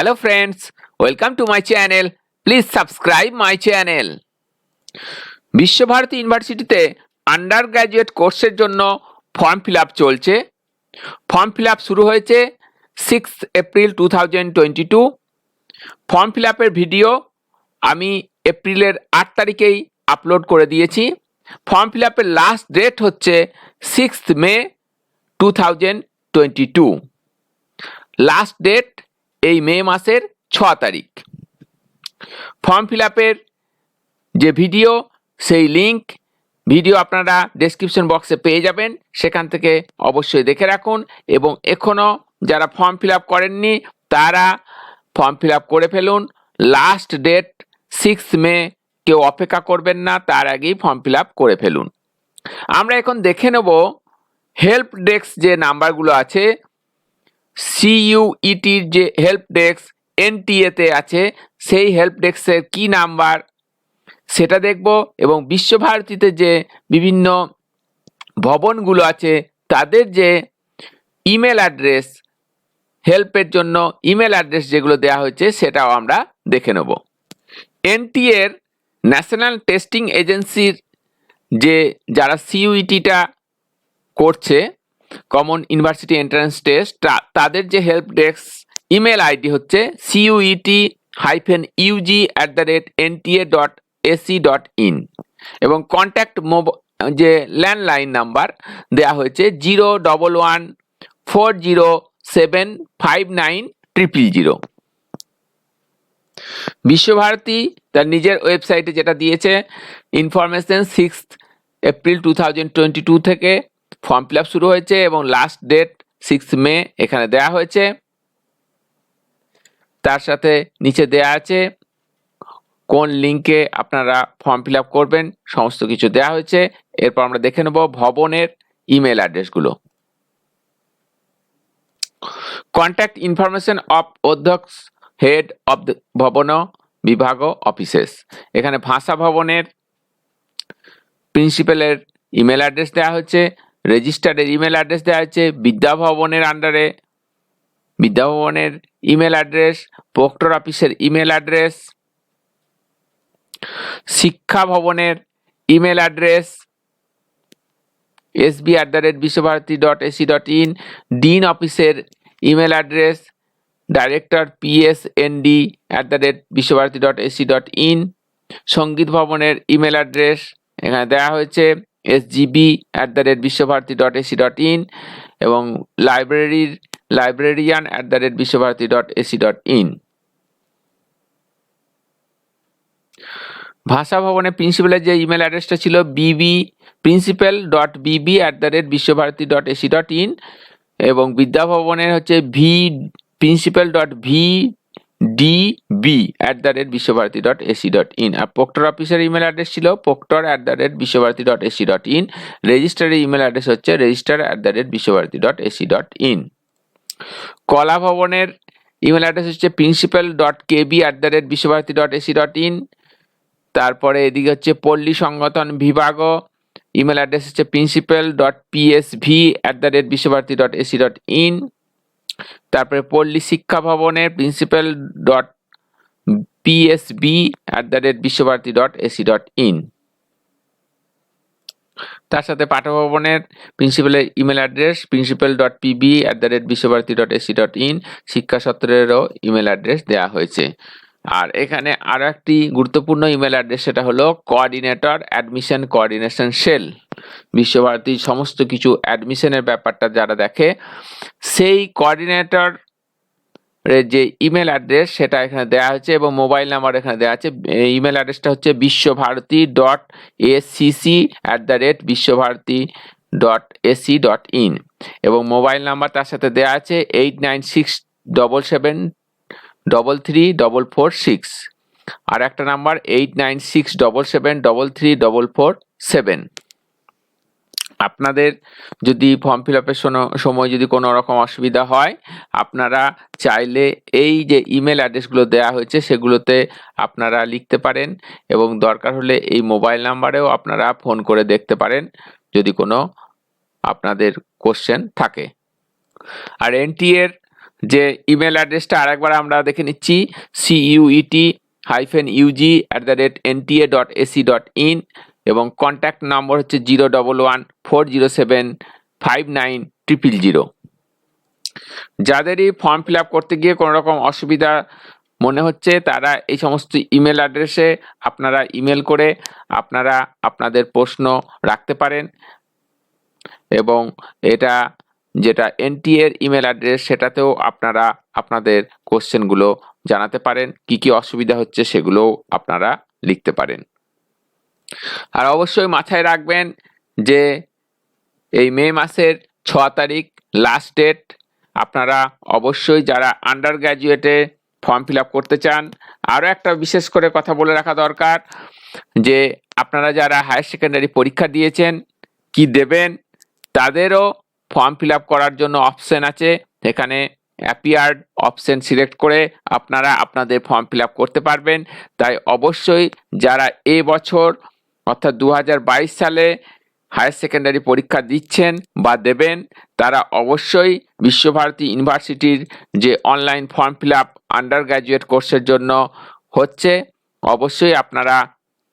Hello friends, welcome to my channel. Please subscribe my channel. Visva Bharati ইউনিভার্সিটিতে under graduate কোর্সের জন্য form fill up চলছে। Form fill up শুরু হয়েছে 6 এপ্রিল 2022। ফর্ম ফিল আপের ভিডিও আমি এপ্রিলের 8 তারিখেই আপলোড করে দিয়েছি। ফর্ম ফিল আপের লাস্ট ডেট হচ্ছে 6 মে 2022। লাস্ট ডেট এই মে মাসের 6 তারিখ। ফর্ম ফিল আপের যে ভিডিও সেই লিংক ভিডিও আপনারা ডেসক্রিপশন বক্সে পেয়ে যাবেন, সেখান থেকে অবশ্যই দেখে রাখুন। এবং এখনও যারা ফর্ম ফিল আপ করেননি তারা ফর্ম ফিল আপ করে ফেলুন। লাস্ট ডেট 6 মে, কেউ অপেক্ষা করবেন না, তার আগেই ফর্ম ফিল আপ করে ফেলুন। আমরা এখন দেখে নেব হেল্প ডেস্ক যে নাম্বারগুলো আছে, CUETর যে হেল্প ডেস্ক NTA-তে আছে সেই হেল্প ডেস্কের কি নাম্বার সেটা দেখব। এবং বিশ্বভারতীতে যে বিভিন্ন ভবনগুলো আছে তাদের যে ইমেল অ্যাড্রেস, হেল্পের জন্য ইমেল অ্যাড্রেস যেগুলো দেওয়া হয়েছে সেটাও আমরা দেখে নেব। NTA-র ন্যাশনাল টেস্টিং এজেন্সির যে যারা CUET-টা করছে, কমন ইউনিভার্সিটি এন্ট্রান্স টেস্ট, তাদের যে হেল্প ডেস্ক ইমেল আইডি হচ্ছে CUET-UG@nta.ac.in এবং কন্ট্যাক্ট যে ল্যান্ডলাইন নাম্বার দেওয়া হয়েছে 01140759000। বিশ্বভারতী তার নিজের ওয়েবসাইটে যেটা দিয়েছে ইনফরমেশন 6 এপ্রিল 2022 থেকে ফর্ম ফিল আপ শুরু হয়েছে এবং লাস্ট ডেট 6 মে এখানে দেয়া হয়েছে। তার সাথে নিচে দেয়া আছে কোন লিঙ্কে আপনারা ফর্ম ফিল আপ করবেন, সমস্ত কিছু দেয়া হয়েছে। এরপর আমরা দেখে নেব ভবনের ইমেল অ্যাড্রেসগুলো। কন্ট্যাক্ট ইনফরমেশন অফ অধ্যক্ষ হেড অফ দ্য ভবন বিভাগ অফিসেস। এখানে ভাষা ভবনের প্রিন্সিপালের ইমেল অ্যাড্রেস দেওয়া হচ্ছে, রেজিস্টার্ডের ইমেল অ্যাড্রেস দেওয়া হচ্ছে, বিদ্যা ভবনের আন্ডারে বিদ্যা ভবনের ইমেল অ্যাড্রেস, প্রক্টর অফিসের ইমেল অ্যাড্রেস, শিক্ষা ভবনের ইমেল অ্যাড্রেস sb@visvabharati.ac.in, ডিন অফিসের ইমেল অ্যাড্রেস ডাইরেক্টর psnd@visvabharati.ac.in, সঙ্গীত ভবনের ইমেল অ্যাড্রেস এখানে দেওয়া হয়েছে sgb@visvabharati.ac.in এবং librarian@visvabharati.ac.in। ভাষা ভবনের প্রিন্সিপালের যে ইমেল অ্যাড্রেসটা ছিল principal.bb@visvabharati.ac.in এবং বিদ্যা ভবনের হচ্ছে principal.vdb@visvabharati.ac.in আর প্রক্টর অফিসের ইমেল অ্যাড্রেস ছিল proctor@visvabharati.ac.in। রেজিস্টারের ইমেল অ্যাড্রেস হচ্ছে register@visvabharati.ac.in। কলা ভবনের ইমেল অ্যাড্রেস হচ্ছে principal.kb@visvabharati.ac.in। তারপরে এদিকে হচ্ছে পল্লী সংগঠন বিভাগ, ইমেল অ্যাড্রেস হচ্ছে principal.psv@visvabharati.ac.in। তারপরে পল্লী শিক্ষা ভবনের principal.psb@visvabharati.ac.in। তার সাথে পাঠা ভবনের প্রিন্সিপালের ইমেল অ্যাড্রেস principal.pb@visvabharati.ac.in। শিক্ষা সত্রেরও ইমেল অ্যাড্রেস দেওয়া হয়েছে। আর এখানে আরো একটি গুরুত্বপূর্ণ ইমেল অ্যাড্রেস, সেটা হলো কোঅর্ডিনেটর অ্যাডমিশন কোঅর্ডিনেশন সেল। বিশ্বভারতীর সমস্ত কিছু অ্যাডমিশনের ব্যাপারটা যারা দেখে, সেই কোঅর্ডিনেটর যে ইমেল অ্যাড্রেস সেটা এখানে দেওয়া হয়েছে এবং মোবাইল নাম্বার এখানে দেওয়া আছে। ইমেল অ্যাড্রেসটা হচ্ছে biswabharati.acc@visvabharati.ac.in এবং মোবাইল নাম্বার তার সাথে দেওয়া আছে 8967734446 আর একটা নাম্বার 8967734447। আপনাদের যদি ফর্ম ফিল আপের সময় যদি কোনো রকম অসুবিধা হয়, আপনারা চাইলে এই যে ইমেল অ্যাড্রেসগুলো দেওয়া হয়েছে সেগুলোতে আপনারা লিখতে পারেন এবং দরকার হলে এই মোবাইল নাম্বারেও আপনারা ফোন করে দেখতে পারেন যদি কোনো আপনাদের কোশ্চেন থাকে। আর NTA-র যে ইমেল অ্যাড্রেসটা আরেকবার আমরা দেখে নিচ্ছি, CUET-UG@nta.ac.in এবং কন্ট্যাক্ট নম্বর হচ্ছে 01140759000। যাদেরই ফর্ম ফিল আপ করতে গিয়ে কোনো রকম অসুবিধা মনে হচ্ছে তারা এই সমস্ত ইমেল অ্যাড্রেসে আপনারা ইমেল করে আপনারা আপনাদের প্রশ্ন রাখতে পারেন, এবং এটা যেটা এনটিএ এর ইমেল অ্যাড্রেস সেটাতেও আপনারা আপনাদের কোশ্চেনগুলো জানাতে পারেন, কি কি অসুবিধা হচ্ছে সেগুলোও আপনারা লিখতে পারেন। আর অবশ্যই মাথায় রাখবেন যে এই মে মাসের 6 তারিখ লাস্ট ডেট। আপনারা অবশ্যই যারা আন্ডার গ্র্যাজুয়েটে ফর্ম ফিল আপ করতে চান, আরও একটা বিশেষ করে কথা বলে রাখা দরকার যে আপনারা যারা হায়ার সেকেন্ডারি পরীক্ষা দিয়েছেন কি দেবেন তাদেরও ফর্ম ফিল আপ করার জন্য অপশন আছে। এখানে অ্যাপিয়ার্ড অপশন সিলেক্ট করে আপনারা আপনাদের ফর্ম ফিল আপ করতে পারবেন। তাই অবশ্যই যারা বছর অর্থাৎ 2022 সালে হায়ার সেকেন্ডারি পরীক্ষা দিচ্ছেন বা দেবেন তারা অবশ্যই বিশ্বভারতী ইউনিভার্সিটির যে online form fill up under graduate কোর্সের জন্য হচ্ছে, অবশ্যই আপনারা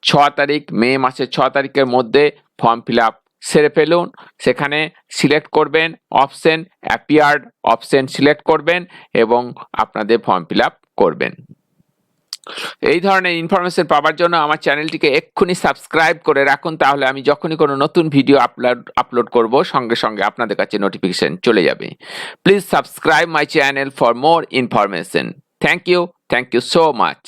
6 তারিখ মে মাসের 6 তারিখের মধ্যে ফর্ম ফিল আপ সেরে ফেলুন। সেখানে সিলেক্ট করবেন অপশন অ্যাপিয়ার্ড অপশন সিলেক্ট করবেন এবং আপনাদের ফর্ম ফিল আপ করবেন। এই ধরনের ইনফরমেশন পাওয়ার জন্য আমার চ্যানেলটিকে এক্ষুনি সাবস্ক্রাইব করে রাখুন, তাহলে আমি যখনই কোনো নতুন ভিডিও আপলোড করব সঙ্গে সঙ্গে আপনাদের কাছে নোটিফিকেশন চলে যাবে। Please subscribe my channel for more information. Thank you so much.